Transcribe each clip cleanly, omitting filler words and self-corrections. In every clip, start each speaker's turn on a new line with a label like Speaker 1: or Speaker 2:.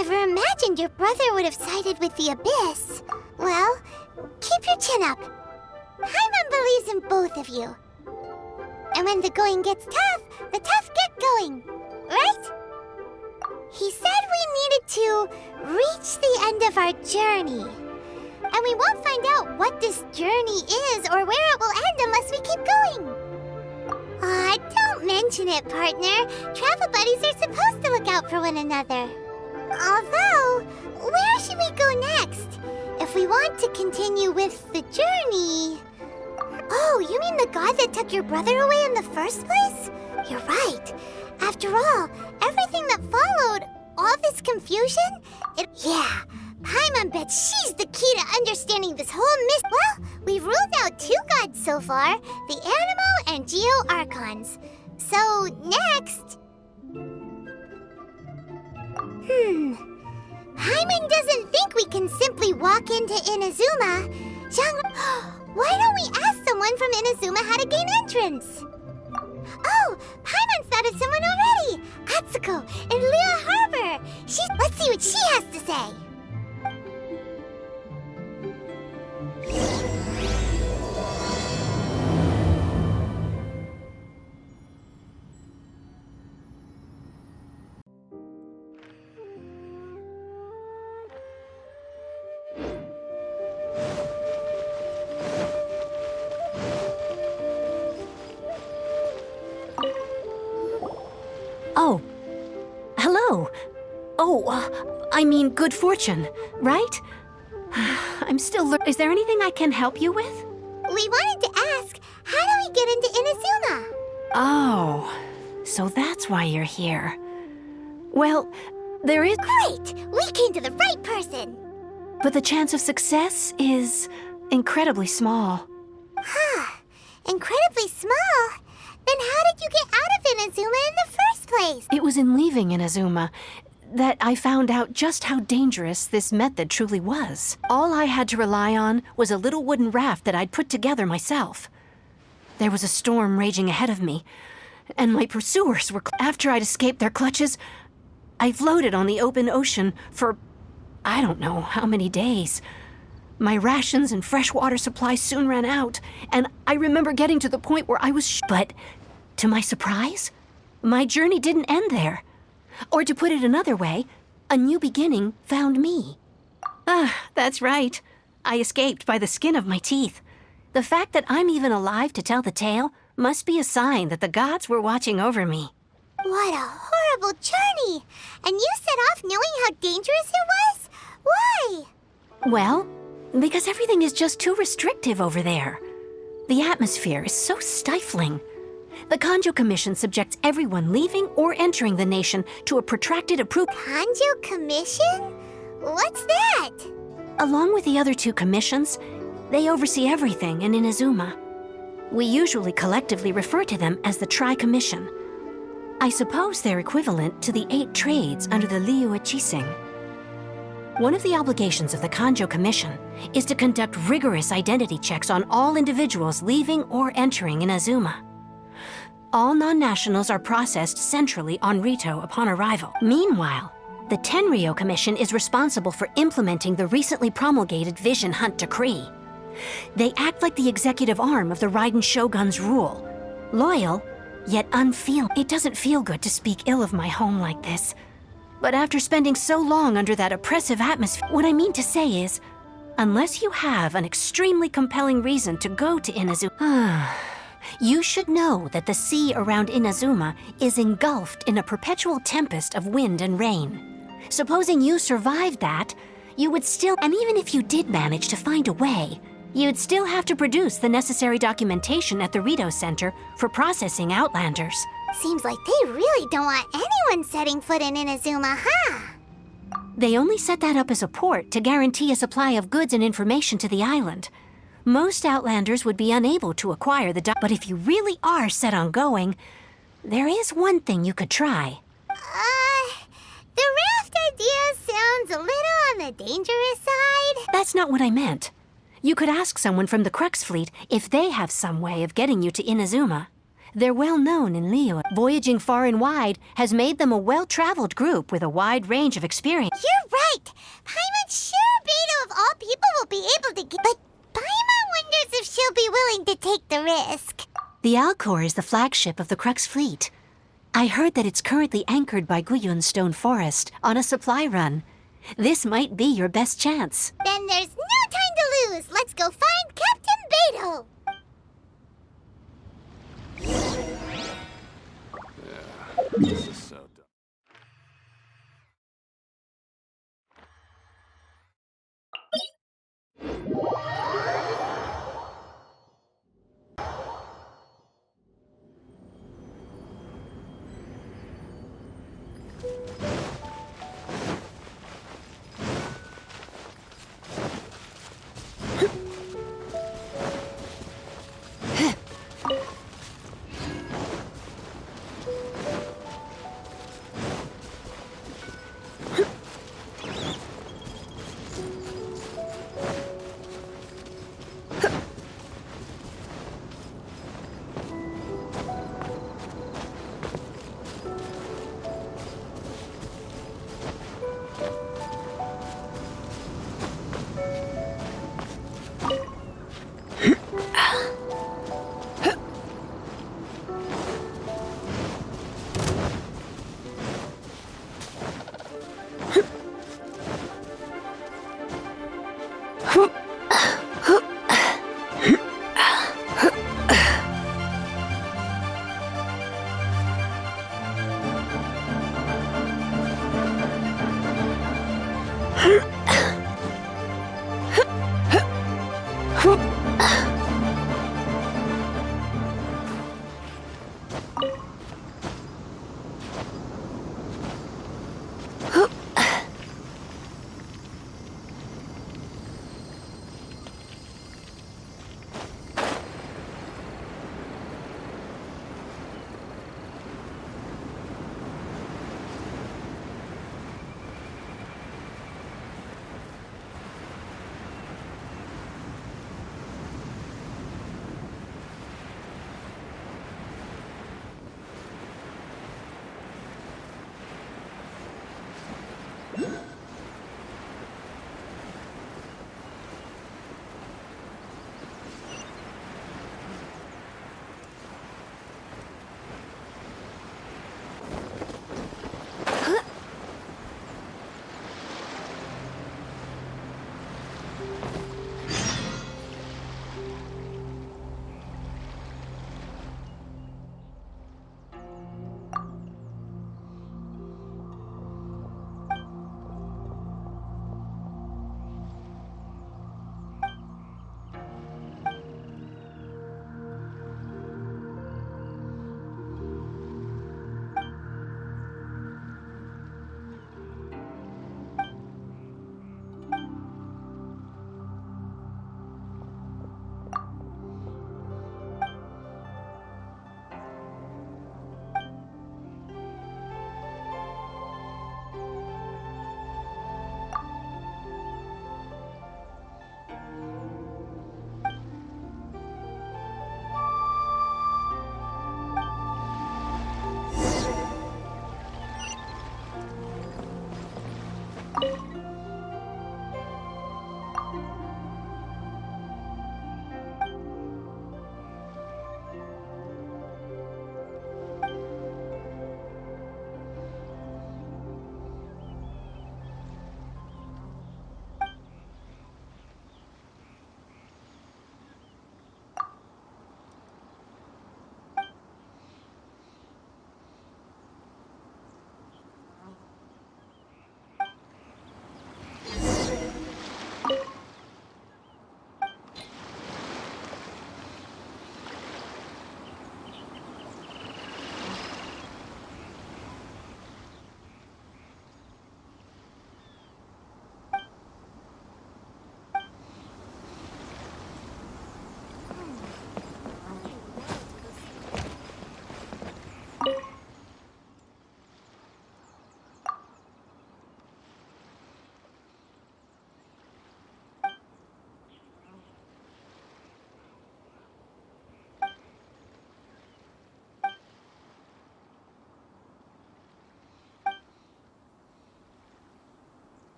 Speaker 1: never imagined your brother would have sided with the Abyss. Well, keep your chin up. Paimon believes in both of you. And when the going gets tough, the tough get going, right? He said we needed to reach the end of our journey. And we won't find out what this journey is or where it will end unless we keep going. Aw, don't mention it, partner. Travel buddies are supposed to look out for one another. Although, where should we go next? If we want to continue with the journey... Oh, you mean the god that took your brother away in the first place? You're right. After all, everything that followed, all this confusion, yeah, Paimon bets she's the key to understanding this whole Well, we've ruled out 2 gods so far, the Animo and Geo Archons. So, next... Paimon doesn't think we can simply walk into Inazuma. Why don't we ask someone from Inazuma how to gain entrance? Oh, Paimon's thought of someone already! Atsuko in Lua Harbor! Let's see what she has to say!
Speaker 2: Oh, hello. I mean good fortune, right? I'm still Is there anything I can help you with?
Speaker 1: We wanted to ask, how do we get into Inazuma?
Speaker 2: Oh, so that's why you're here. Well, there is...
Speaker 1: Great! We came to the right person!
Speaker 2: But the chance of success is incredibly small.
Speaker 1: Incredibly small? Then how did you get out of Inazuma in the first place?
Speaker 2: It was in leaving Inazuma that I found out just how dangerous this method truly was. All I had to rely on was a little wooden raft that I'd put together myself. There was a storm raging ahead of me, and my pursuers were... After I'd escaped their clutches, I floated on the open ocean for I don't know how many days. My rations and fresh water supply soon ran out, and I remember getting to the point where I was But, to my surprise, my journey didn't end there. Or to put it another way, a new beginning found me. That's right. I escaped by the skin of my teeth. The fact that I'm even alive to tell the tale must be a sign that the gods were watching over me.
Speaker 1: What a horrible journey! And you set off knowing how dangerous it was? Why?
Speaker 2: Well, because everything is just too restrictive over there. The atmosphere is so stifling. The Kanjo Commission subjects everyone leaving or entering the nation to a protracted approval.
Speaker 1: Kanjo Commission? What's that?
Speaker 2: Along with the other 2 commissions, they oversee everything in Inazuma. We usually collectively refer to them as the Tri-Commission. I suppose they're equivalent to the 8 trades under the Liu Chising. One of the obligations of the Kanjo Commission is to conduct rigorous identity checks on all individuals leaving or entering Inazuma. All non-nationals are processed centrally on Rito upon arrival. Meanwhile, the Tenryo Commission is responsible for implementing the recently promulgated Vision Hunt Decree. They act like the executive arm of the Raiden Shogun's rule. Loyal, yet unfeeling. It doesn't feel good to speak ill of my home like this. But after spending so long under that oppressive atmosphere, what I mean to say is, unless you have an extremely compelling reason to go to Inazuma, you should know that the sea around Inazuma is engulfed in a perpetual tempest of wind and rain. Supposing you survived that, you would still, and even if you did manage to find a way, you'd still have to produce the necessary documentation at the Rito Center for processing Outlanders.
Speaker 1: Seems like they really don't want anyone setting foot in Inazuma, huh?
Speaker 2: They only set that up as a port to guarantee a supply of goods and information to the island. Most Outlanders would be unable to acquire the but if you really are set on going, there is one thing you could try.
Speaker 1: The raft idea sounds a little on the dangerous side.
Speaker 2: That's not what I meant. You could ask someone from the Crux fleet if they have some way of getting you to Inazuma. They're well known in Leo. Voyaging far and wide has made them a well-traveled group with a wide range of experience.
Speaker 1: You're right! Paimon's sure Beto of all people will be able to get... But Paimon wonders if she'll be willing to take the risk.
Speaker 2: The Alcor is the flagship of the Crux fleet. I heard that it's currently anchored by Guyun's Stone Forest on a supply run. This might be your best chance.
Speaker 1: Then there's no time to lose. Let's go find Captain Beto.
Speaker 3: This is so dumb.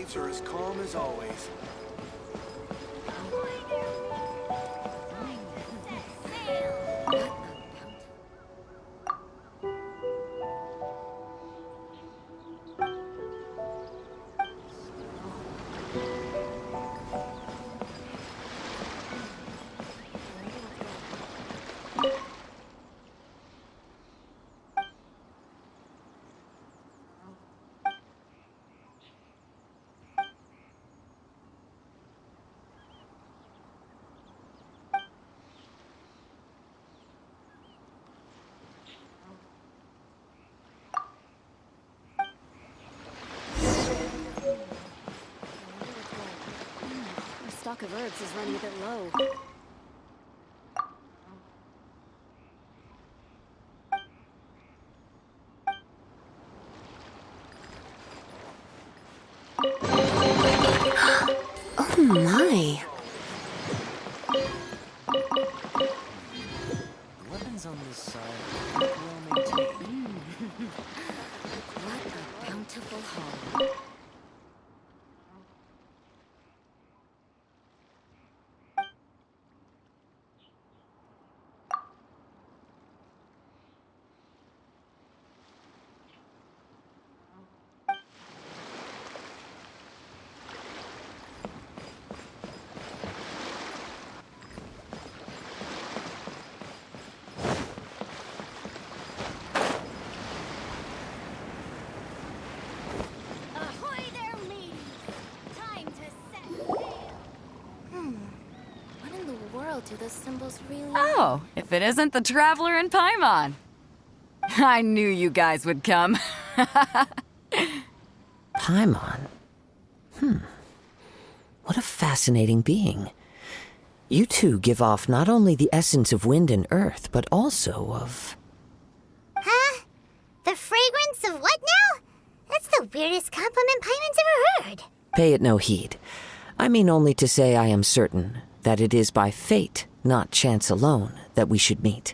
Speaker 4: boats are as calm as always.
Speaker 5: Stock of herbs is running a bit low.
Speaker 2: Oh my.
Speaker 4: The weapons on this side are well maintained.
Speaker 5: What a bountiful haul.
Speaker 1: Ahoy there, ladies! Time to set sail!
Speaker 5: What in the world do those symbols really
Speaker 6: Oh, if it isn't the Traveler in Paimon. I knew you guys would come.
Speaker 7: Paimon? What a fascinating being. You two give off not only the essence of wind and earth, but also of...
Speaker 1: Huh? The fragrance of what now? That's the weirdest compliment Paimon's ever heard.
Speaker 7: Pay it no heed. I mean only to say I am certain that it is by fate, not chance alone, that we should meet.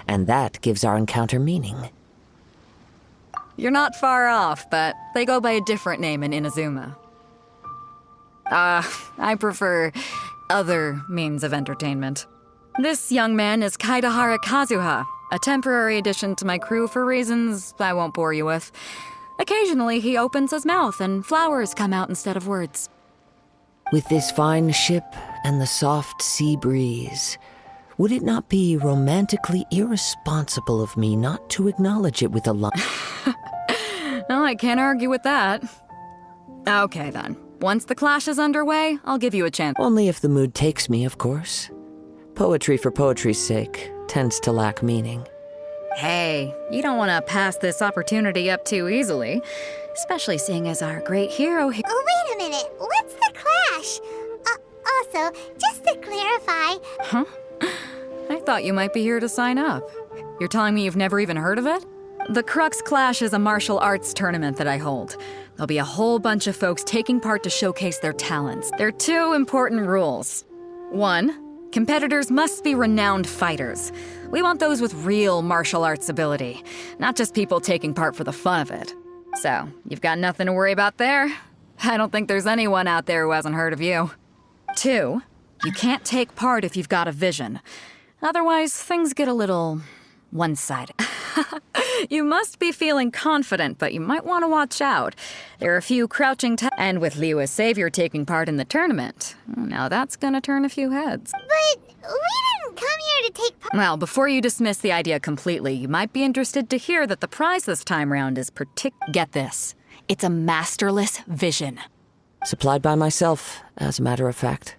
Speaker 7: And that gives our encounter meaning.
Speaker 6: You're not far off, but they go by a different name in Inazuma. I prefer other means of entertainment. This young man is Kaidahara Kazuha, a temporary addition to my crew for reasons I won't bore you with. Occasionally, he opens his mouth and flowers come out instead of words.
Speaker 7: With this fine ship and the soft sea breeze, would it not be romantically irresponsible of me not to acknowledge it with a line?
Speaker 6: Well, I can't argue with that. Okay, then. Once the clash is underway, I'll give you a chance.
Speaker 7: Only if the mood takes me, of course. Poetry for poetry's sake tends to lack meaning.
Speaker 6: Hey, you don't want to pass this opportunity up too easily, especially seeing as our great hero here.
Speaker 1: Oh, wait a minute. What's the clash? Also, just to clarify...
Speaker 6: Huh? I thought you might be here to sign up. You're telling me you've never even heard of it? The Crux Clash is a martial arts tournament that I hold. There'll be a whole bunch of folks taking part to showcase their talents. There are two important rules. 1, competitors must be renowned fighters. We want those with real martial arts ability, not just people taking part for the fun of it. So, you've got nothing to worry about there. I don't think there's anyone out there who hasn't heard of you. 2, you can't take part if you've got a vision. Otherwise, things get a little one-sided. You must be feeling confident, but you might want to watch out. There are a few crouching and with Liu as savior taking part in the tournament. Now that's gonna turn a few heads.
Speaker 1: But we didn't come here to take part...
Speaker 6: Well, before you dismiss the idea completely, you might be interested to hear that the prize this time round is Get this. It's a masterless vision.
Speaker 7: Supplied by myself, as a matter of fact.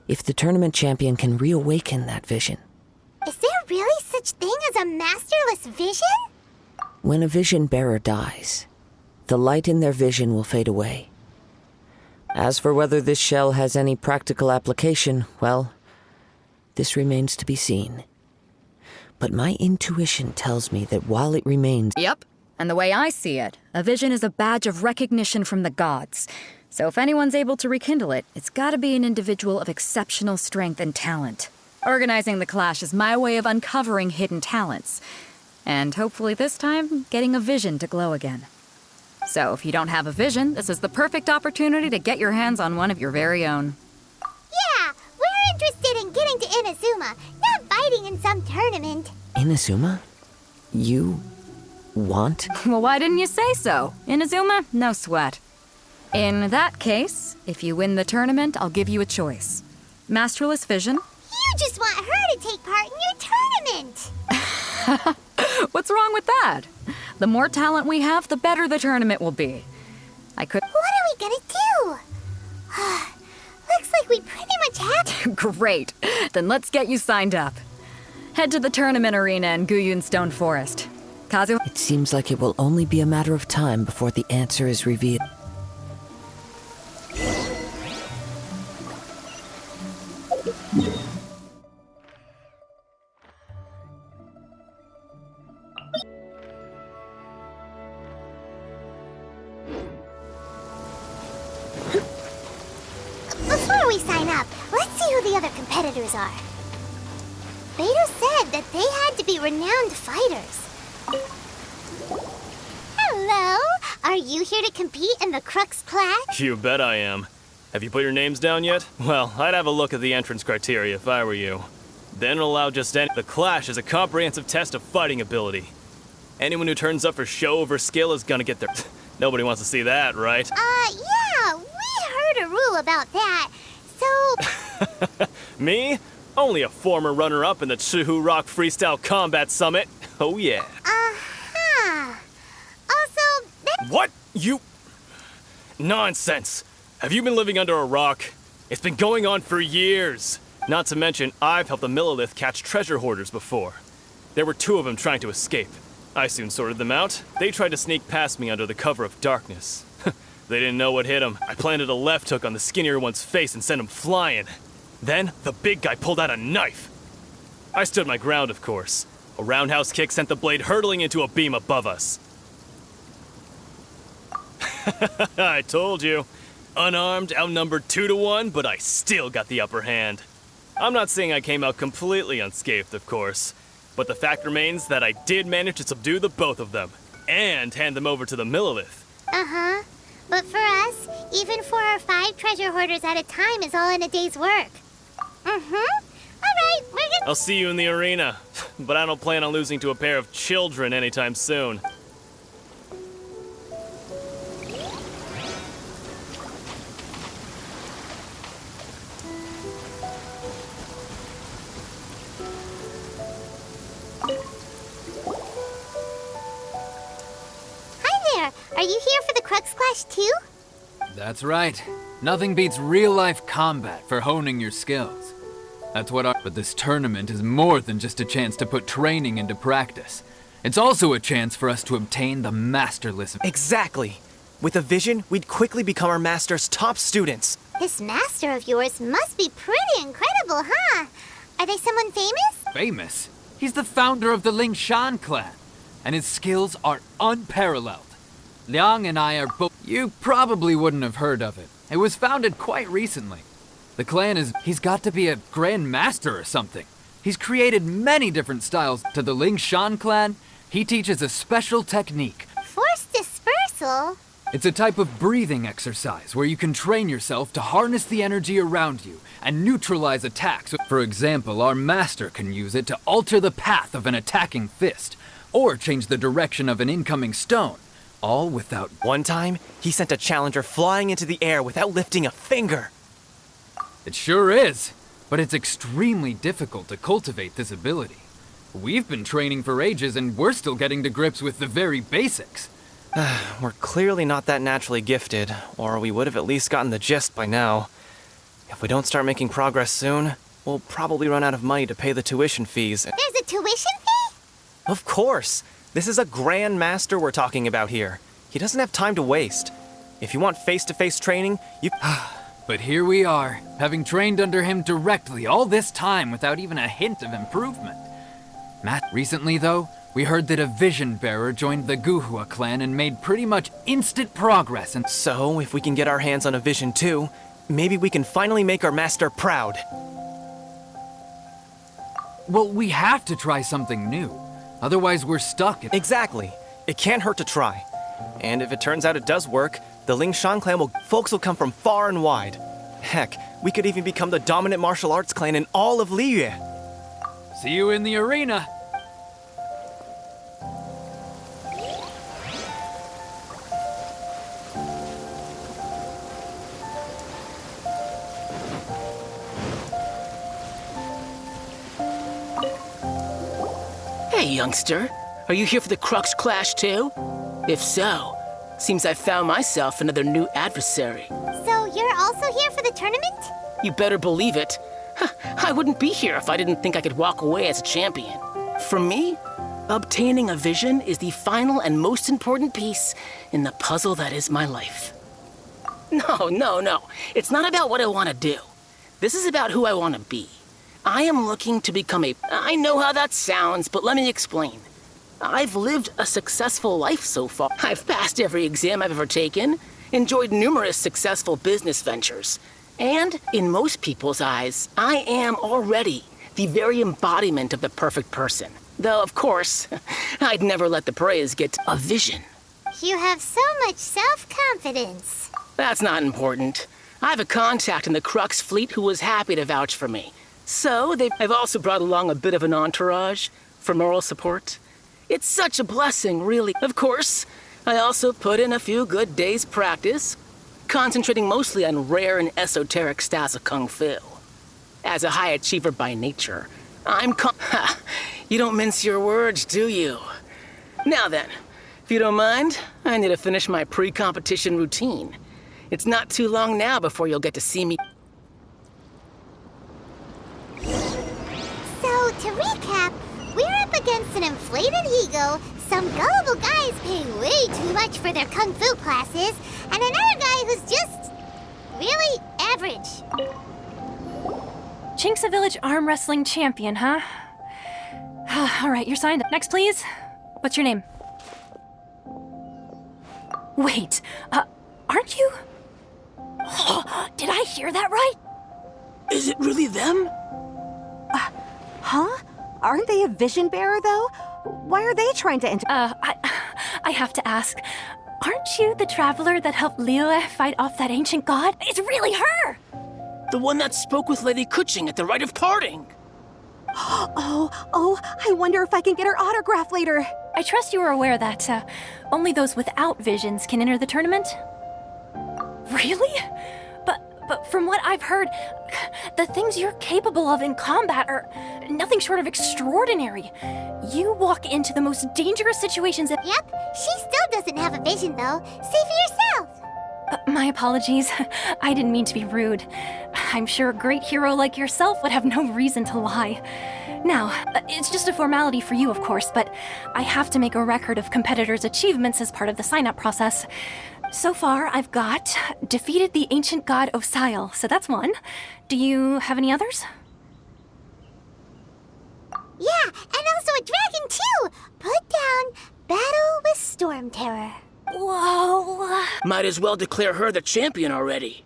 Speaker 7: If the tournament champion can reawaken that vision.
Speaker 1: Is there really such thing as a masterless vision?
Speaker 7: When a vision bearer dies, the light in their vision will fade away. As for whether this shell has any practical application, well, this remains to be seen. But my intuition tells me that while it remains...
Speaker 6: Yep, and the way I see it, a vision is a badge of recognition from the gods. So if anyone's able to rekindle it, it's gotta be an individual of exceptional strength and talent. Organizing the clash is my way of uncovering hidden talents. And hopefully this time, getting a vision to glow again. So if you don't have a vision, this is the perfect opportunity to get your hands on one of your very own.
Speaker 1: Yeah, we're interested in getting to Inazuma, not fighting in some tournament.
Speaker 7: Inazuma? You want?
Speaker 6: Well, why didn't you say so? Inazuma, no sweat. In that case, if you win the tournament, I'll give you a choice. Masterless vision.
Speaker 1: You just want her to take part in your tournament.
Speaker 6: What's wrong with that? The more talent we have, the better the tournament will be. I could...
Speaker 1: What are we gonna do? Looks like we pretty much have...
Speaker 6: Great. Then let's get you signed up. Head to the tournament arena in Guyun Stone Forest. Kazu...
Speaker 7: It seems like it will only be a matter of time before the answer is revealed.
Speaker 1: Before we sign up, let's see who the other competitors are. Beto said that they had to be renowned fighters. Hello! Are you here to compete in the Crux clash?
Speaker 4: You bet I am. Have you put your names down yet? Well, I'd have a look at the entrance criteria if I were you. Then allow just any. The clash is a comprehensive test of fighting ability. Anyone who turns up for show over skill is gonna get their... Nobody wants to see that, right?
Speaker 1: Yeah, we heard a rule about that. So,
Speaker 4: Me? Only a former runner-up in the Chihu Rock Freestyle Combat Summit. Oh yeah.
Speaker 1: Also,
Speaker 4: What? You... Nonsense. Have you been living under a rock? It's been going on for years. Not to mention, I've helped the Millilith catch treasure hoarders before. There were 2 of them trying to escape. I soon sorted them out. They tried to sneak past me under the cover of darkness. They didn't know what hit them. I planted a left hook on the skinnier one's face and sent him flying. Then, the big guy pulled out a knife. I stood my ground, of course. A roundhouse kick sent the blade hurtling into a beam above us. I told you. Unarmed, outnumbered 2-1, but I still got the upper hand. I'm not saying I came out completely unscathed, of course, but the fact remains that I did manage to subdue the both of them, and hand them over to the Millilith.
Speaker 1: but for us, even 4 or 5 treasure hoarders at a time is all in a day's work. Alright, we're gonna...
Speaker 4: I'll see you in the arena, but I don't plan on losing to a pair of children anytime soon.
Speaker 1: Are you here for the Crux Clash too?
Speaker 8: That's right. Nothing beats real-life combat for honing your skills. That's what our... But this tournament is more than just a chance to put training into practice. It's also a chance for us to obtain the masterless...
Speaker 9: Exactly. With a vision, we'd quickly become our master's top students.
Speaker 1: This master of yours must be pretty incredible, huh? Are they someone famous?
Speaker 8: Famous? He's the founder of the Lingshan clan, and his skills are unparalleled. Liang and I are both... You probably wouldn't have heard of it. It was founded quite recently. The clan is... He's got to be a grand master or something. He's created many different styles. To the Lingshan clan, he teaches a special technique.
Speaker 1: Force dispersal?
Speaker 8: It's a type of breathing exercise where you can train yourself to harness the energy around you and neutralize attacks. For example, our master can use it to alter the path of an attacking fist, or change the direction of an incoming stone. All without...
Speaker 9: One time, he sent a challenger flying into the air without lifting a finger.
Speaker 8: It sure is, but it's extremely difficult to cultivate this ability. We've been training for ages and we're still getting to grips with the very basics.
Speaker 9: We're clearly not that naturally gifted, or we would have at least gotten the gist by now. If we don't start making progress soon, we'll probably run out of money to pay the tuition fees.
Speaker 1: There's a tuition fee?
Speaker 9: Of course! This is a grand master we're talking about here. He doesn't have time to waste. If you want face-to-face training, you...
Speaker 8: But here we are, having trained under him directly all this time without even a hint of improvement. Recently, though, we heard that a vision bearer joined the Guhua clan and made pretty much instant progress and...
Speaker 9: So, if we can get our hands on a vision too, maybe we can finally make our master proud.
Speaker 8: Well, we have to try something new. Otherwise, we're stuck.
Speaker 9: Exactly. It can't hurt to try. And if it turns out it does work, the Lingshan clan folks will come from far and wide. Heck, we could even become the dominant martial arts clan in all of Liyue.
Speaker 8: See you in the arena.
Speaker 10: Hey, youngster. Are you here for the Crux Clash too? If so, seems I found myself another new adversary.
Speaker 1: So you're also here for the tournament?
Speaker 10: You better believe it. I wouldn't be here if I didn't think I could walk away as a champion. For me, obtaining a vision is the final and most important piece in the puzzle that is my life. No. It's not about what I want to do. This is about who I want to be. I am looking to become I know how that sounds, but let me explain. I've lived a successful life so far. I've passed every exam I've ever taken, enjoyed numerous successful business ventures, and in most people's eyes, I am already the very embodiment of the perfect person. Though, of course, I'd never let the praise get a vision.
Speaker 1: You have so much self-confidence.
Speaker 10: That's not important. I have a contact in the Crux fleet who was happy to vouch for me. So, I've also brought along a bit of an entourage for moral support. It's such a blessing, really. Of course, I also put in a few good days' practice, concentrating mostly on rare and esoteric styles of Kung Fu. As a high achiever by nature, you don't mince your words, do you? Now then, if you don't mind, I need to finish my pre-competition routine. It's not too long now before you'll get to see me.
Speaker 1: So, to recap, we're up against an inflated ego, some gullible guys pay way too much for their kung fu classes, and another guy who's just really average.
Speaker 2: Chink's a village arm wrestling champion, huh? All right, you're signed up. Next, please. What's your name? Wait, aren't you? Did I hear that right?
Speaker 10: Is it really them?
Speaker 11: Huh? Aren't they a vision bearer, though? Why are they trying to enter?
Speaker 2: I have to ask. Aren't you the traveler that helped Liyue fight off that ancient god? It's really her!
Speaker 10: The one that spoke with Lady Kuching at the rite of parting.
Speaker 11: Oh, I wonder if I can get her autograph later.
Speaker 2: I trust you are aware that only those without visions can enter the tournament? Really? But from what I've heard, the things you're capable of in combat are nothing short of extraordinary. You walk into the most dangerous situations.
Speaker 1: Yep, she still doesn't have a vision, though. Say for yourself.
Speaker 2: My apologies. I didn't mean to be rude. I'm sure a great hero like yourself would have no reason to lie. Now, it's just a formality for you, of course, but I have to make a record of competitors' achievements as part of the sign-up process. So far, I've got defeated the ancient god Osail, so that's one. Do you have any others?
Speaker 1: Yeah, and also a dragon, too! Put down Battle with Storm Terror.
Speaker 2: Whoa!
Speaker 10: Might as well declare her the champion already.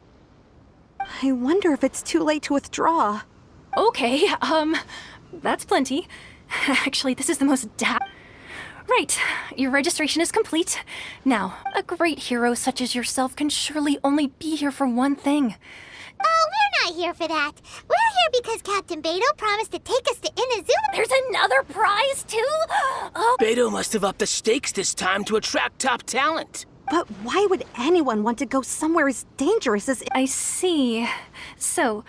Speaker 11: I wonder if it's too late to withdraw.
Speaker 2: Okay, that's plenty. Actually, this is the most Right, your registration is complete. Now, a great hero such as yourself can surely only be here for one thing.
Speaker 1: Oh, we're not here for that. We're here because Captain Beidou promised to take us to Inazuma.
Speaker 2: There's another prize, too? Oh.
Speaker 10: Beidou must have upped the stakes this time to attract top talent.
Speaker 11: But why would anyone want to go somewhere as dangerous as...
Speaker 2: I see. So,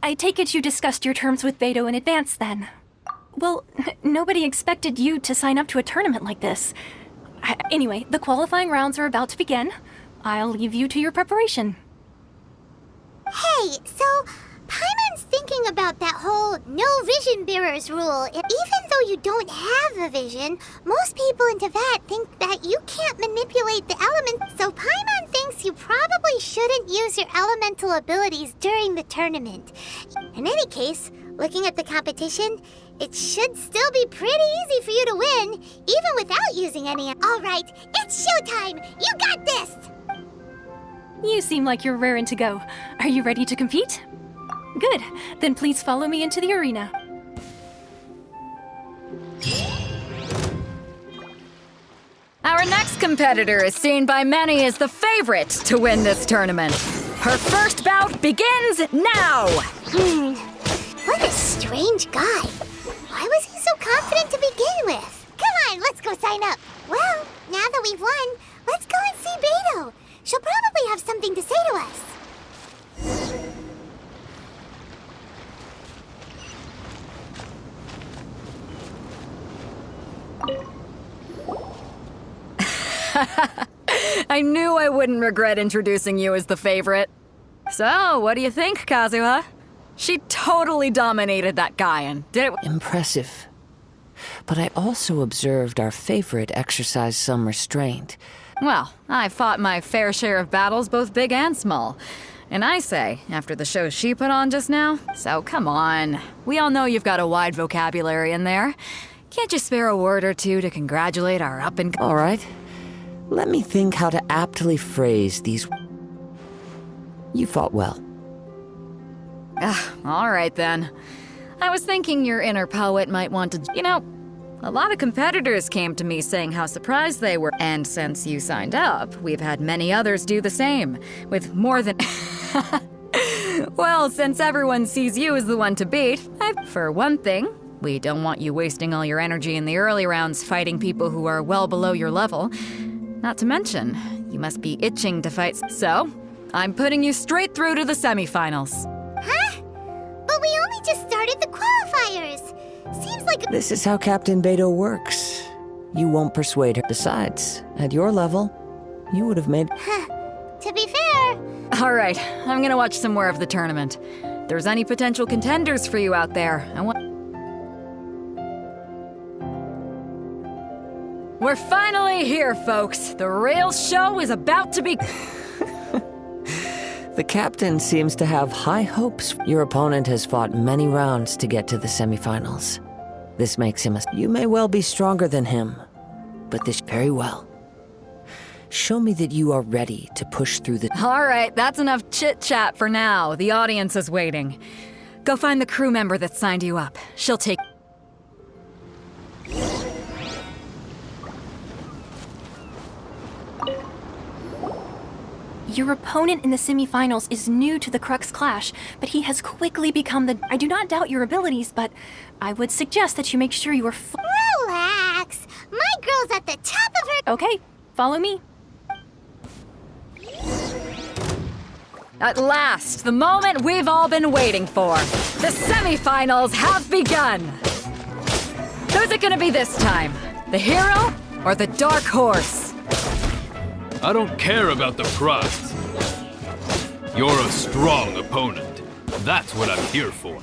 Speaker 2: I take it you discussed your terms with Beidou in advance, then? Well, nobody expected you to sign up to a tournament like this. Anyway, the qualifying rounds are about to begin. I'll leave you to your preparation.
Speaker 1: Hey, so Paimon's thinking about that whole no vision bearers rule. Even though you don't have a vision, most people in Teyvat think that you can't manipulate the elements. So Paimon thinks you probably shouldn't use your elemental abilities during the tournament. In any case, looking at the competition, it should still be pretty easy for you to win, even without using any. All right, it's showtime! You got this!
Speaker 2: You seem like you're raring to go. Are you ready to compete? Good. Then please follow me into the arena.
Speaker 6: All Our next competitor is seen by many as the favorite to win this tournament. Her first bout begins now!
Speaker 1: What a strange guy. Why was he so confident to begin with? Come on, let's go sign up. Well, now that we've won, let's go and see Beto. She'll probably have something to say to us.
Speaker 6: I knew I wouldn't regret introducing you as the favorite. So, what do you think, Kazuha? She totally dominated that guy and did it.
Speaker 7: Impressive. But I also observed our favorite exercise some restraint.
Speaker 6: Well, I fought my fair share of battles, both big and small. And I say, after the show she put on just now, so come on. We all know you've got a wide vocabulary in there. Can't you spare a word or two to congratulate our up-and-
Speaker 7: All right. Let me think how to aptly phrase these. You fought well.
Speaker 6: All right then. I was thinking your inner poet might want to, a lot of competitors came to me saying how surprised they were. And since you signed up, we've had many others do the same, with more than... Well, since everyone sees you as the one to beat, for one thing, we don't want you wasting all your energy in the early rounds fighting people who are well below your level. Not to mention, you must be itching to fight. So, I'm putting you straight through to the semifinals.
Speaker 1: Huh? But we only just started the qualifiers. Seems like...
Speaker 7: This is how Captain Beto works. You won't persuade her. Besides, at your level, you would have made...
Speaker 1: To be fair...
Speaker 6: All right, I'm gonna watch some more of the tournament. If there's any potential contenders for you out there, I want... We're finally here, folks. The real show is about to be...
Speaker 7: The captain seems to have high hopes. Your opponent has fought many rounds to get to the semifinals. This makes him a... You may well be stronger than him, but this very well. Show me that you are ready to push through the...
Speaker 6: All right, that's enough chit-chat for now. The audience is waiting. Go find the crew member that signed you up. She'll take...
Speaker 2: Your opponent in the semifinals is new to the Crux Clash, but he has quickly become the... I do not doubt your abilities, but I would suggest that you make sure you are...
Speaker 1: Relax. My girl's at the top of her...
Speaker 2: Okay, follow me.
Speaker 6: At last, the moment we've all been waiting for. The semifinals have begun. Who's it gonna be this time? The hero or the dark horse?
Speaker 3: I don't care about the prize. You're a strong opponent. That's what I'm here for.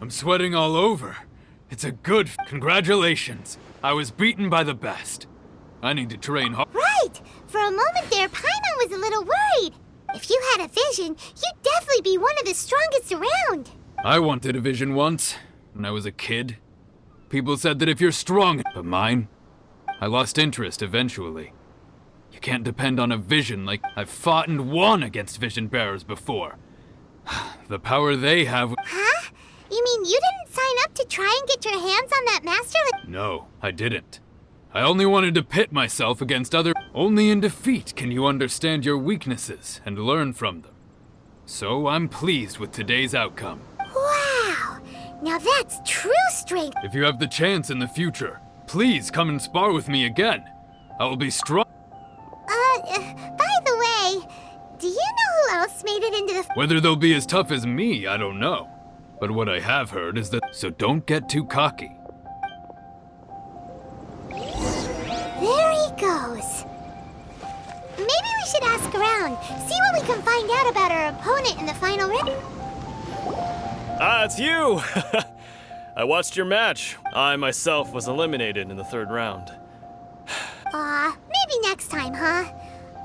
Speaker 3: I'm sweating all over. It's a good... Congratulations. I was beaten by the best. I need to train hard.
Speaker 1: Right! For a moment there, Paimon was a little worried. If you had a vision, you'd definitely be one of the strongest around.
Speaker 3: I wanted a vision once, when I was a kid. People said that if you're strong... But mine? I lost interest eventually. You can't depend on a vision like... I've fought and won against vision bearers before. The power they have...
Speaker 1: Huh? You mean you didn't sign up to try and get your hands on that master?
Speaker 3: No, I didn't. I only wanted to pit myself against other... Only in defeat can you understand your weaknesses and learn from them. So I'm pleased with today's outcome.
Speaker 1: Wow! Now that's true strength.
Speaker 3: If you have the chance in the future, please come and spar with me again. I will be strong.
Speaker 1: By the way, do you know who else made it into the...
Speaker 3: Whether they'll be as tough as me, I don't know. But what I have heard is that... So don't get too cocky.
Speaker 1: There he goes. Maybe we should ask around, see what we can find out about our opponent in the final round.
Speaker 4: Ah, it's you! I watched your match. I myself was eliminated in the third round.
Speaker 1: Maybe next time, huh?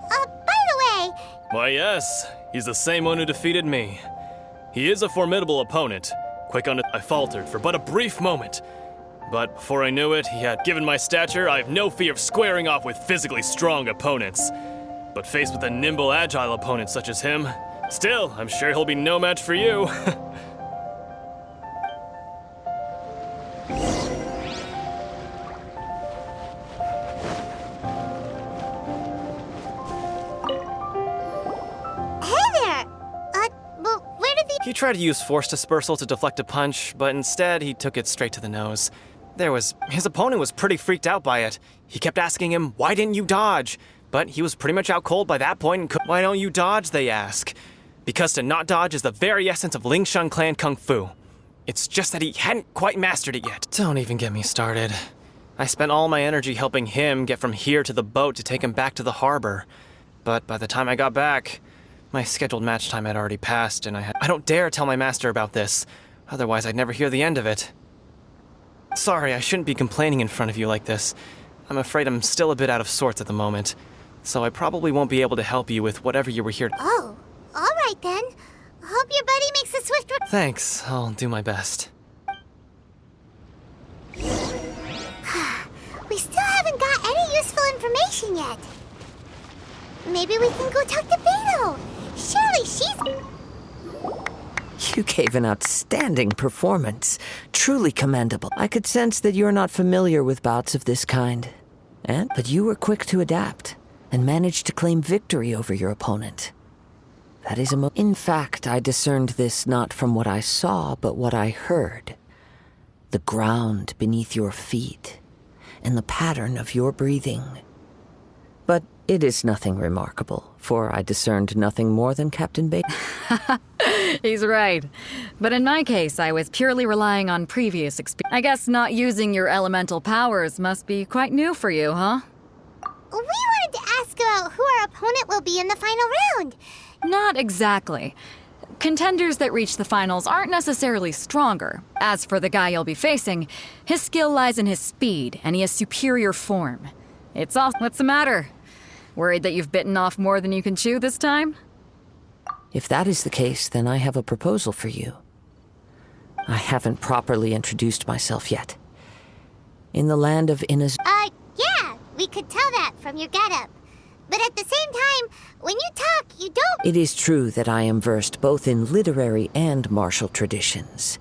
Speaker 1: By the way...
Speaker 4: Why, yes. He's the same one who defeated me. He is a formidable opponent. Quick on it, I faltered for but a brief moment. But before I knew it, he had given my stature, I have no fear of squaring off with physically strong opponents. But faced with a nimble, agile opponent such as him, still, I'm sure he'll be no match for you.
Speaker 9: He tried to use force dispersal to deflect a punch, but instead he took it straight to the nose. His opponent was pretty freaked out by it. He kept asking him, "Why didn't you dodge?" But he was pretty much out cold by that point and "Why don't you dodge?" they ask. Because to not dodge is the very essence of Lingshan clan kung fu. It's just that he hadn't quite mastered it yet. Don't even get me started. I spent all my energy helping him get from here to the boat to take him back to the harbor. But by the time I got back, my scheduled match time had already passed, and I don't dare tell my master about this, otherwise I'd never hear the end of it. Sorry, I shouldn't be complaining in front of you like this. I'm afraid I'm still a bit out of sorts at the moment, so I probably won't be able to help you with whatever you were here to—
Speaker 1: Oh, all right then. Hope your buddy makes a swift
Speaker 9: Thanks, I'll do my best.
Speaker 1: We still haven't got any useful information yet. Maybe we can go talk to Beto. Surely she's...
Speaker 7: You gave an outstanding performance. Truly commendable. I could sense that you're not familiar with bouts of this kind. But you were quick to adapt and managed to claim victory over your opponent. That is In fact, I discerned this not from what I saw, but what I heard. The ground beneath your feet and the pattern of your breathing. But it is nothing remarkable, for I discerned nothing more than Captain Bacon.
Speaker 6: He's right. But in my case, I was purely relying on previous experience. I guess not using your elemental powers must be quite new for you, huh?
Speaker 1: We wanted to ask about who our opponent will be in the final round.
Speaker 6: Not exactly. Contenders that reach the finals aren't necessarily stronger. As for the guy you'll be facing, his skill lies in his speed, and he has superior form. It's all— What's the matter? Worried that you've bitten off more than you can chew this time?
Speaker 7: If that is the case, then I have a proposal for you. I haven't properly introduced myself yet. In the land of
Speaker 1: Yeah, we could tell that from your getup. But at the same time, when you talk, you don't—
Speaker 7: It is true that I am versed both in literary and martial traditions.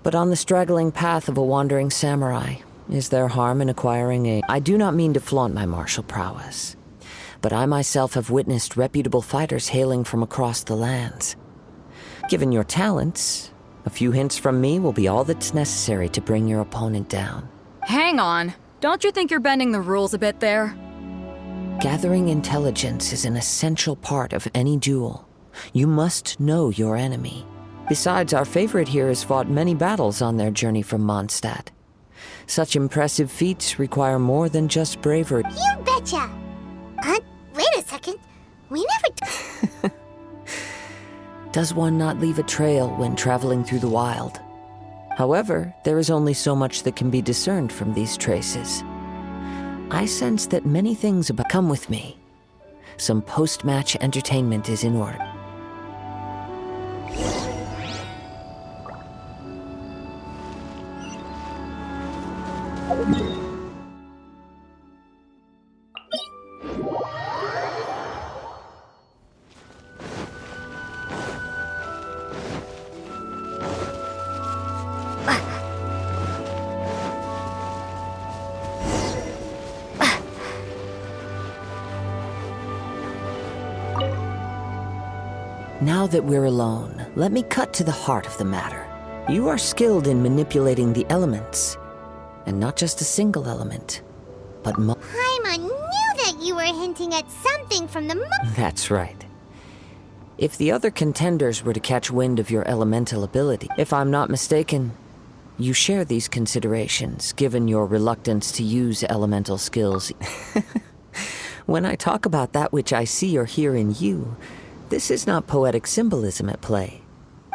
Speaker 7: But on the straggling path of a wandering samurai, is there harm in acquiring I do not mean to flaunt my martial prowess, but I myself have witnessed reputable fighters hailing from across the lands. Given your talents, a few hints from me will be all that's necessary to bring your opponent down.
Speaker 6: Hang on. Don't you think you're bending the rules a bit there?
Speaker 7: Gathering intelligence is an essential part of any duel. You must know your enemy. Besides, our favorite here has fought many battles on their journey from Mondstadt. Such impressive feats require more than just bravery.
Speaker 1: You betcha! Wait a second. We never...
Speaker 7: Does one not leave a trail when traveling through the wild? However, there is only so much that can be discerned from these traces. I sense that many things about— Come with me. Some post-match entertainment is in order. Now that we're alone, let me cut to the heart of the matter. You are skilled in manipulating the elements, and not just a single element, but
Speaker 1: Paimon knew that you were hinting at something from the
Speaker 7: That's right. If the other contenders were to catch wind of your elemental ability, if I'm not mistaken, you share these considerations, given your reluctance to use elemental skills. When I talk about that which I see or hear in you, this is not poetic symbolism at play.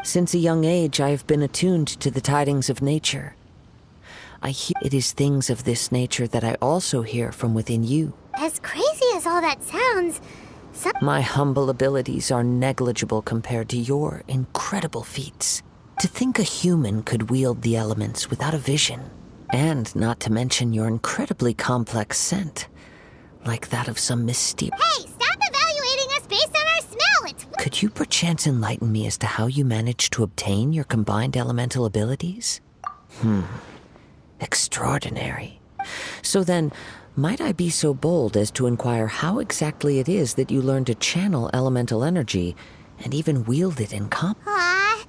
Speaker 7: Since a young age, I have been attuned to the tidings of nature. It is things of this nature that I also hear from within you.
Speaker 1: As crazy as all that sounds,
Speaker 7: My humble abilities are negligible compared to your incredible feats. To think a human could wield the elements without a vision, and not to mention your incredibly complex scent, like that of some mysterious—
Speaker 1: Hey, stop evaluating us based on our smell!
Speaker 7: Could you perchance enlighten me as to how you managed to obtain your combined elemental abilities? Extraordinary. So then, might I be so bold as to inquire how exactly it is that you learned to channel elemental energy and even wield it in
Speaker 1: Aw,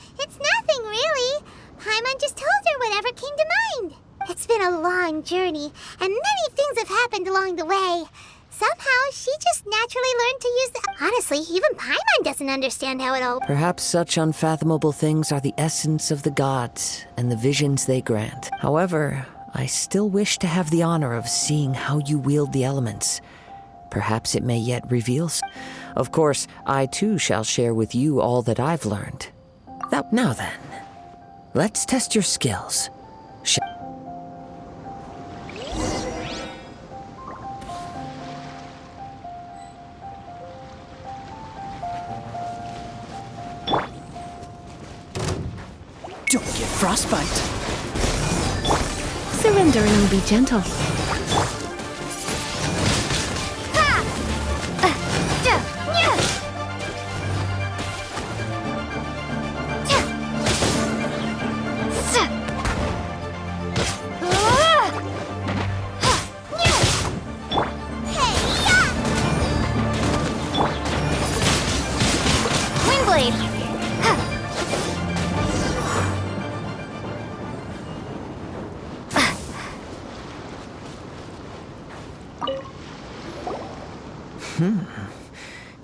Speaker 1: been a long journey, and many things have happened along the way. Somehow, she just naturally learned to use the... Honestly, even Paimon doesn't understand how it all...
Speaker 7: Perhaps such unfathomable things are the essence of the gods and the visions they grant. However, I still wish to have the honor of seeing how you wield the elements. Perhaps it may yet reveal... Of course, I too shall share with you all that I've learned. Now then, let's test your skills.
Speaker 10: Don't get frostbite.
Speaker 2: Surrender and be gentle.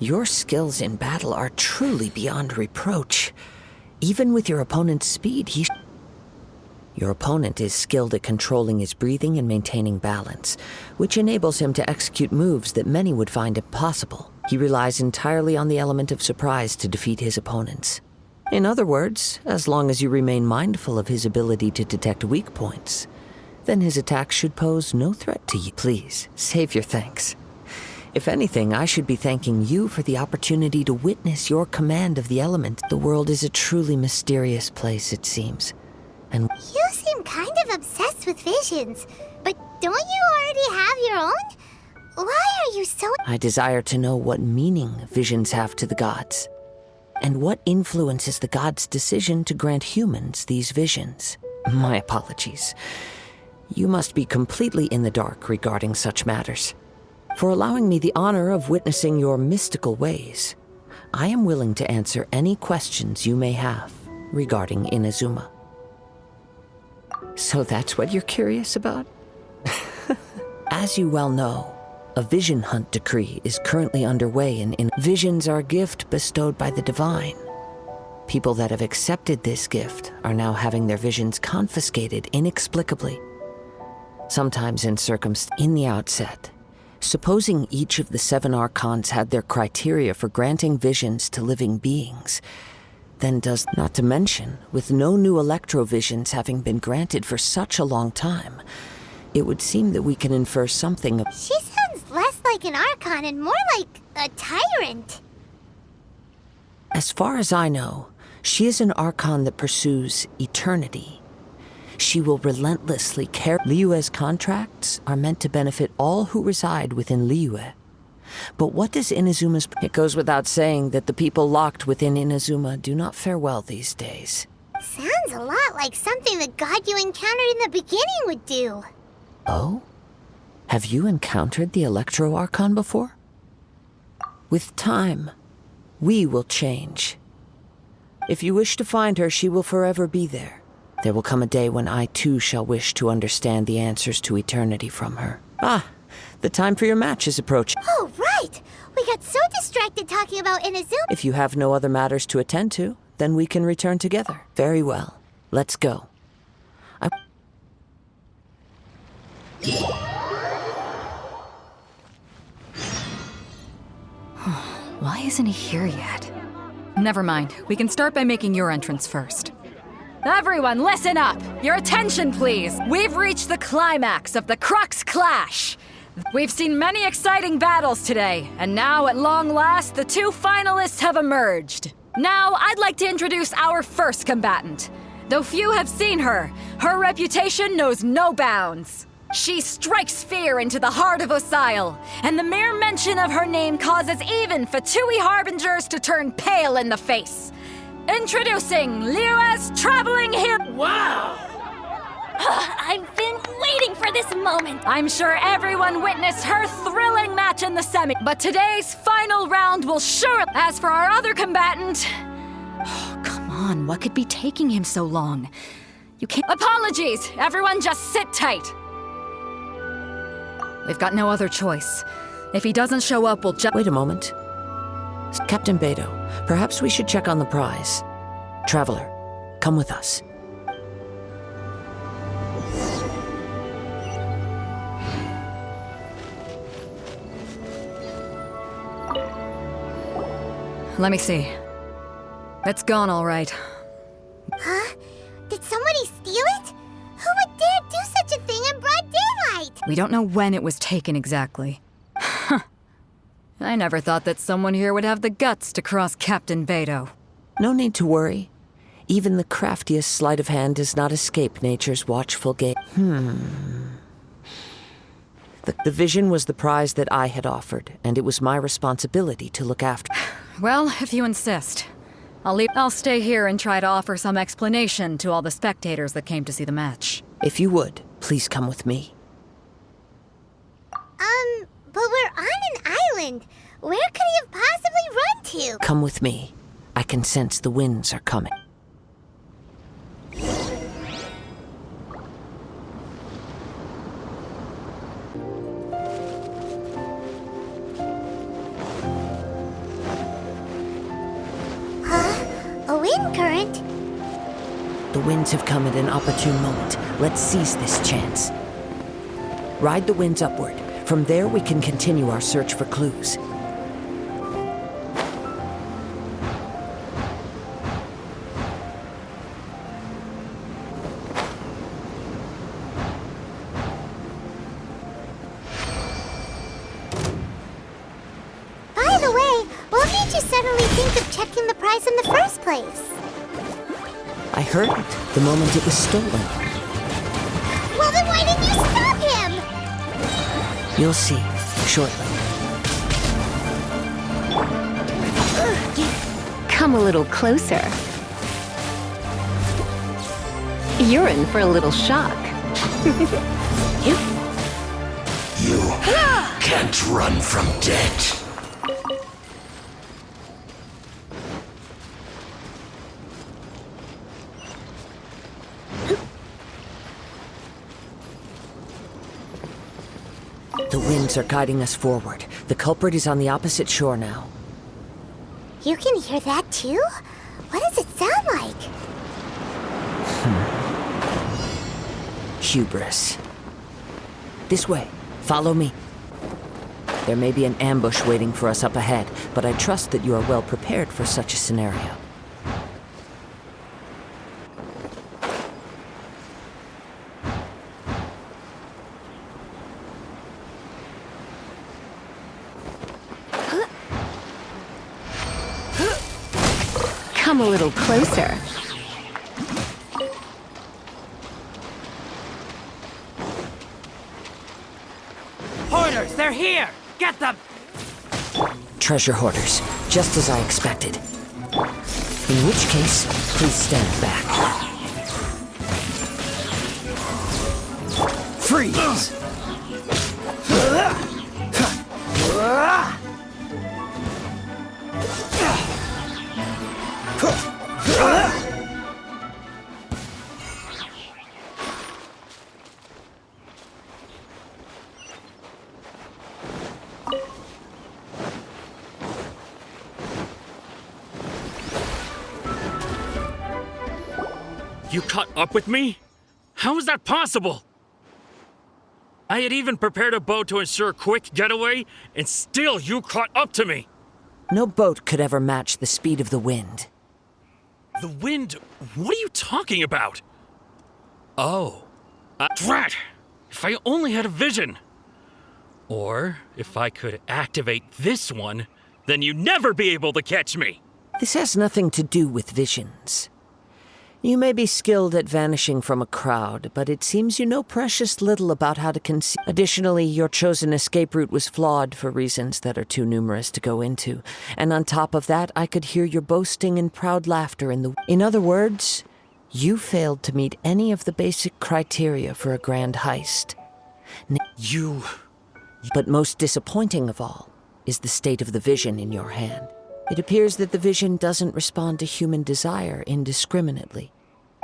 Speaker 7: Your skills in battle are truly beyond reproach. Even with your opponent's speed, Your opponent is skilled at controlling his breathing and maintaining balance, which enables him to execute moves that many would find impossible. He relies entirely on the element of surprise to defeat his opponents. In other words, as long as you remain mindful of his ability to detect weak points, then his attacks should pose no threat to you. Please, save your thanks. If anything, I should be thanking you for the opportunity to witness your command of the element. The world is a truly mysterious place, it seems. And
Speaker 1: you seem kind of obsessed with visions, but don't you already have your own? Why are you so...
Speaker 7: I desire to know what meaning visions have to the gods, and what influences the gods' decision to grant humans these visions. My apologies. You must be completely in the dark regarding such matters. For allowing me the honor of witnessing your mystical ways, I am willing to answer any questions you may have regarding Inazuma. So that's what you're curious about? As you well know, a vision hunt decree is currently underway in visions are a gift bestowed by the divine. People that have accepted this gift are now having their visions confiscated inexplicably. Sometimes in the outset, supposing each of the 7 archons had their criteria for granting visions to living beings, then not to mention, with no new electrovisions having been granted for such a long time, it would seem that we can infer something of...
Speaker 1: She sounds less like an archon and more like a tyrant.
Speaker 7: As far as I know, she is an archon that pursues eternity. She will relentlessly care. Liyue's contracts are meant to benefit all who reside within Liyue. But what does Inazuma's... It goes without saying that the people locked within Inazuma do not fare well these days.
Speaker 1: Sounds a lot like something the god you encountered in the beginning would do.
Speaker 7: Oh? Have you encountered the Electro Archon before? With time, we will change. If you wish to find her, she will forever be there. There will come a day when I too shall wish to understand the answers to eternity from her. Ah, the time for your match is approaching.
Speaker 1: Oh, right! We got so distracted talking about Inazuma.
Speaker 7: If you have no other matters to attend to, then we can return together. Very well. Let's go.
Speaker 6: Why isn't he here yet? Never mind. We can start by making your entrance first. Everyone, listen up! Your attention, please! We've reached the climax of the Crux Clash! We've seen many exciting battles today, and now, at long last, the 2 finalists have emerged. Now, I'd like to introduce our first combatant. Though few have seen her, her reputation knows no bounds. She strikes fear into the heart of Osile, and the mere mention of her name causes even Fatui Harbingers to turn pale in the face. Introducing Liyue's traveling hero.
Speaker 5: Wow! I've been waiting for this moment.
Speaker 6: I'm sure everyone witnessed her thrilling match in the semi, but today's final round will sure. As for our other combatant, oh, come on, what could be taking him so long? You can't— Apologies! Everyone just sit tight! We've got no other choice. If he doesn't show up, we'll just—
Speaker 7: Wait a moment. Captain Beto, perhaps we should check on the prize. Traveler, come with us.
Speaker 6: Let me see. It's gone all right.
Speaker 1: Huh? Did somebody steal it? Who would dare do such a thing in broad daylight?
Speaker 6: We don't know when it was taken exactly. I never thought that someone here would have the guts to cross Captain Beto.
Speaker 7: No need to worry. Even the craftiest sleight of hand does not escape nature's watchful gaze. The vision was the prize that I had offered, and it was my responsibility to look after.
Speaker 6: Well, if you insist. I'll stay here and try to offer some explanation to all the spectators that came to see the match.
Speaker 7: If you would, please come with me.
Speaker 1: But we're on an island. Where could he have possibly run to?
Speaker 7: Come with me. I can sense the winds are coming.
Speaker 1: A wind current?
Speaker 7: The winds have come at an opportune moment. Let's seize this chance. Ride the winds upward. From there, we can continue our search for clues.
Speaker 1: By the way, what made you suddenly think of checking the prize in the first place?
Speaker 7: I heard it the moment it was stolen.
Speaker 1: Well, then why didn't you stop him?
Speaker 7: You'll see shortly.
Speaker 2: Come a little closer. You're in for a little shock.
Speaker 12: You can't run from death.
Speaker 7: The winds are guiding us forward. The culprit is on the opposite shore now.
Speaker 1: You can hear that too? What does it sound like?
Speaker 7: Hubris. This way. Follow me. There may be an ambush waiting for us up ahead, but I trust that you are well prepared for such a scenario.
Speaker 2: Come a little closer.
Speaker 8: Hoarders, they're here! Get them!
Speaker 7: Treasure hoarders, just as I expected. In which case, please stand back.
Speaker 8: Freeze!
Speaker 13: You caught up with me? How is that possible? I had even prepared a boat to ensure a quick getaway, and still you caught up to me!
Speaker 7: No boat could ever match the speed of the wind.
Speaker 13: The wind? What are you talking about? Oh. Drat! If I only had a vision! Or, if I could activate this one, then you'd never be able to catch me!
Speaker 7: This has nothing to do with visions. You may be skilled at vanishing from a crowd, but it seems you know precious little about how to conceal. Additionally, your chosen escape route was flawed for reasons that are too numerous to go into. And on top of that, I could hear your boasting and proud laughter in the... In other words, you failed to meet any of the basic criteria for a grand heist. But most disappointing of all is the state of the vision in your hand. It appears that the vision doesn't respond to human desire indiscriminately.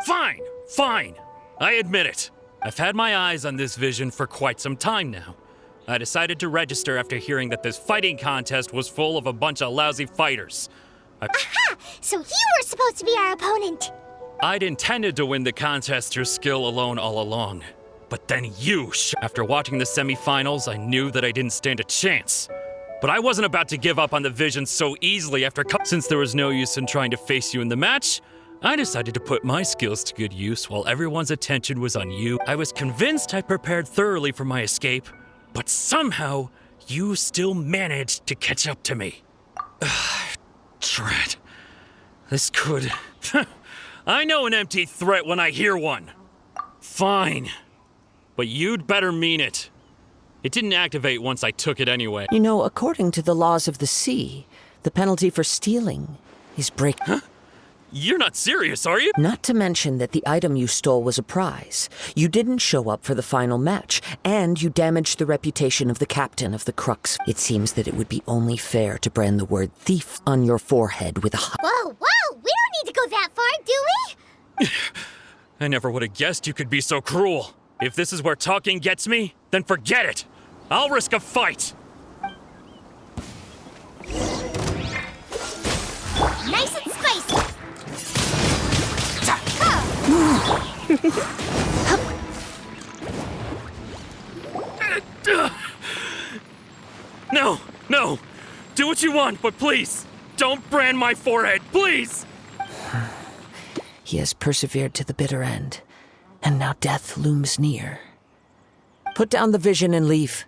Speaker 13: Fine! Fine, I admit it. I've had my eyes on this vision for quite some time now. I decided to register after hearing that this fighting contest was full of a bunch of lousy fighters.
Speaker 1: Aha! So you were supposed to be our opponent!
Speaker 13: I'd intended to win the contest through skill alone all along. But then after watching the semifinals, I knew that I didn't stand a chance. But I wasn't about to give up on the vision so easily since there was no use in trying to face you in the match. I decided to put my skills to good use while everyone's attention was on you. I was convinced I prepared thoroughly for my escape, but somehow you still managed to catch up to me. Drat. This could... I know an empty threat when I hear one. Fine. But you'd better mean it. It didn't activate once I took it anyway.
Speaker 7: You know, according to the laws of the sea, the penalty for stealing is break...
Speaker 13: Huh? You're not serious, are you?
Speaker 7: Not to mention that the item you stole was a prize. You didn't show up for the final match, and you damaged the reputation of the captain of the Crux. It seems that it would be only fair to brand the word thief on your forehead with a...
Speaker 1: Whoa, whoa! We don't need to go that far, do we?
Speaker 13: I never would have guessed you could be so cruel. If this is where talking gets me, then forget it. I'll risk a fight.
Speaker 1: Nice and spicy!
Speaker 13: No, no. Do what you want, but please, don't brand my forehead, please!
Speaker 7: He has persevered to the bitter end, and now death looms near. Put down the vision and leave.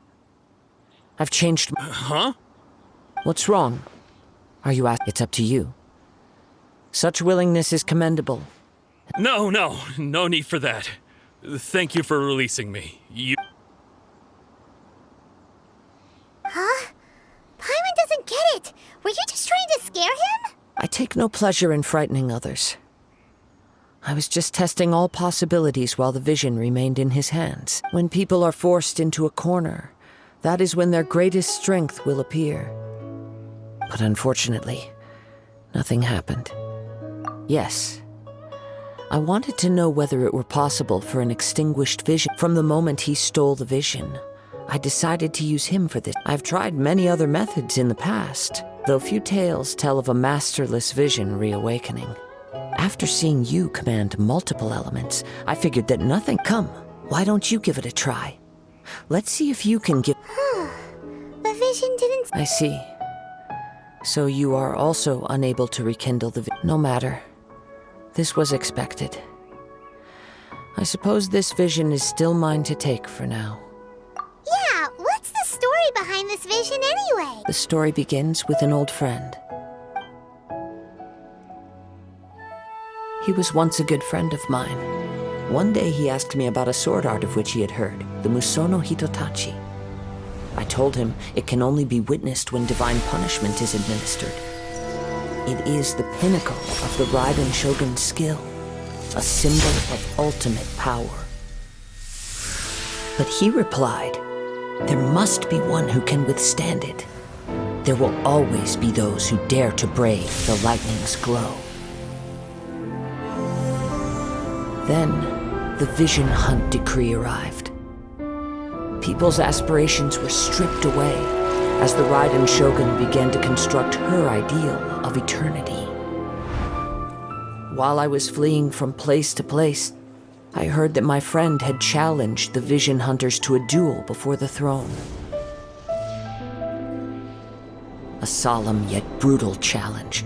Speaker 7: I've changed...
Speaker 13: Huh?
Speaker 7: What's wrong? Are you It's up to you. Such willingness is commendable.
Speaker 13: No need for that. Thank you for releasing me.
Speaker 1: Huh? Paimon doesn't get it. Were you just trying to scare him?
Speaker 7: I take no pleasure in frightening others. I was just testing all possibilities while the vision remained in his hands. When people are forced into a corner, that is when their greatest strength will appear. But unfortunately, nothing happened. Yes, I wanted to know whether it were possible for an extinguished vision. From the moment he stole the vision, I decided to use him for this. I've tried many other methods in the past, though few tales tell of a masterless vision reawakening. After seeing you command multiple elements, I figured that nothing... Come, why don't you give it a try? Let's see if you can give...
Speaker 1: The vision didn't...
Speaker 7: I see. So you are also unable to rekindle the... No matter. This was expected. I suppose this vision is still mine to take for now.
Speaker 1: Yeah, what's the story behind this vision anyway?
Speaker 7: The story begins with an old friend. He was once a good friend of mine. One day he asked me about a sword art of which he had heard, the Musono Hitotachi. I told him it can only be witnessed when divine punishment is administered. It is the pinnacle of the Raiden Shogun's skill, a symbol of ultimate power. But he replied, there must be one who can withstand it. There will always be those who dare to brave the lightning's glow. Then, the Vision Hunt decree arrived. People's aspirations were stripped away as the Raiden Shogun began to construct her ideal of eternity. While I was fleeing from place to place, I heard that my friend had challenged the Vision Hunters to a duel before the throne. A solemn yet brutal challenge.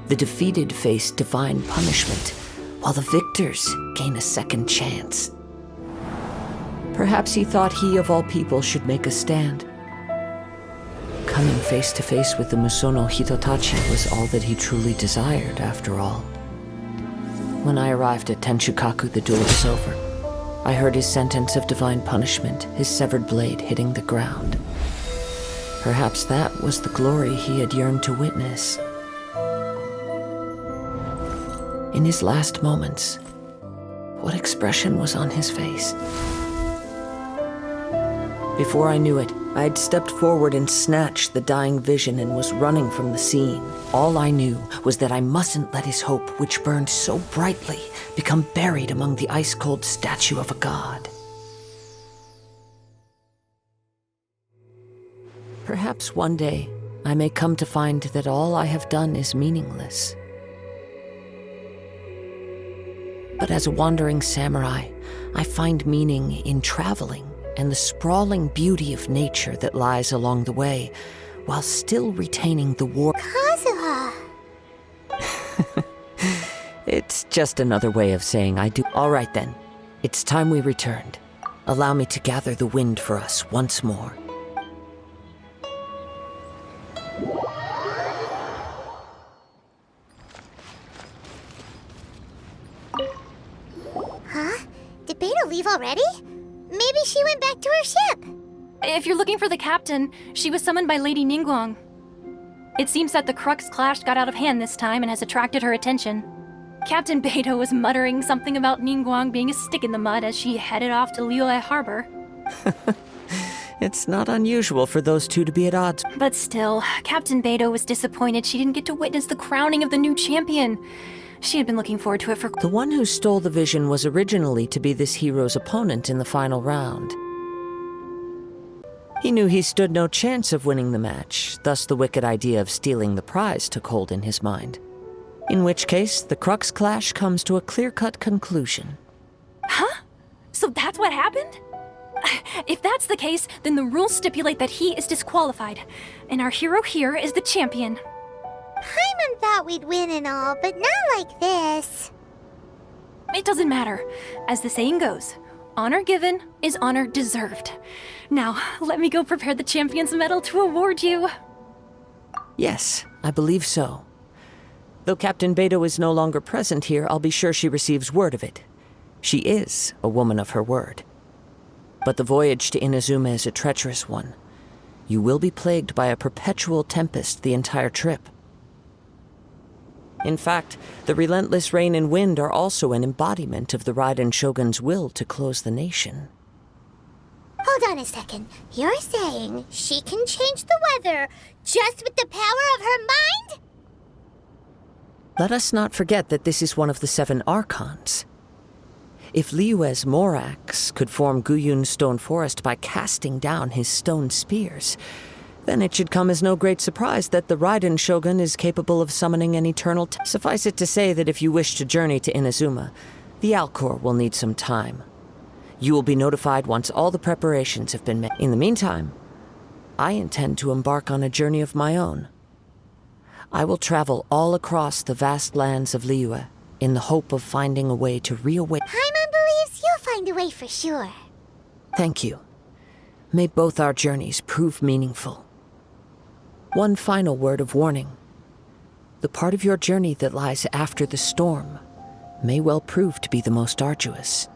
Speaker 7: The defeated face divine punishment, while the victors gain a second chance. Perhaps he thought he of all people should make a stand. Coming face to face with the Musono Hitotachi was all that he truly desired, after all. When I arrived at Tenshukaku, the duel was over. I heard his sentence of divine punishment, his severed blade hitting the ground. Perhaps that was the glory he had yearned to witness. In his last moments, what expression was on his face? Before I knew it, I had stepped forward and snatched the dying vision and was running from the scene. All I knew was that I mustn't let his hope, which burned so brightly, become buried among the ice-cold statue of a god. Perhaps one day, I may come to find that all I have done is meaningless. But as a wandering samurai, I find meaning in traveling and the sprawling beauty of nature that lies along the way, while still retaining the war.
Speaker 1: Kazuha!
Speaker 7: It's just another way of saying I do. All right then, it's time we returned. Allow me to gather the wind for us once more.
Speaker 1: Huh? Did Beta leave already? Maybe she went back to her ship.
Speaker 5: If you're looking for the captain, she was summoned by Lady Ningguang. It seems that the Crux clash got out of hand this time and has attracted her attention. Captain Beto was muttering something about Ningguang being a stick in the mud as she headed off to Liyue Harbor.
Speaker 7: It's not unusual for those two to be at odds.
Speaker 5: But still, Captain Beto was disappointed she didn't get to witness the crowning of the new champion. She had been looking forward to it for...
Speaker 7: The one who stole the vision was originally to be this hero's opponent in the final round. He knew he stood no chance of winning the match, thus the wicked idea of stealing the prize took hold in his mind. In which case, the Crux clash comes to a clear-cut conclusion.
Speaker 5: Huh? So that's what happened? If that's the case, then the rules stipulate that he is disqualified, and our hero here is the champion.
Speaker 1: Paimon thought we'd win and all, but not like this.
Speaker 5: It doesn't matter. As the saying goes, honor given is honor deserved. Now, let me go prepare the champion's medal to award you.
Speaker 7: Yes, I believe so. Though Captain Beto is no longer present here, I'll be sure she receives word of it. She is a woman of her word. But the voyage to Inazuma is a treacherous one. You will be plagued by a perpetual tempest the entire trip. In fact, the relentless rain and wind are also an embodiment of the Raiden Shogun's will to close the nation.
Speaker 1: Hold on a second. You're saying she can change the weather just with the power of her mind?
Speaker 7: Let us not forget that this is one of the 7 Archons. If Liyue's Morax could form Guyun's stone forest by casting down his stone spears, then it should come as no great surprise that the Raiden Shogun is capable of summoning an eternal... Suffice it to say that if you wish to journey to Inazuma, the Alcor will need some time. You will be notified once all the preparations have been made. In the meantime, I intend to embark on a journey of my own. I will travel all across the vast lands of Liyue in the hope of finding a way to reawaken...
Speaker 1: Paimon believes you'll find a way for sure.
Speaker 7: Thank you. May both our journeys prove meaningful. One final word of warning. The part of your journey that lies after the storm may well prove to be the most arduous.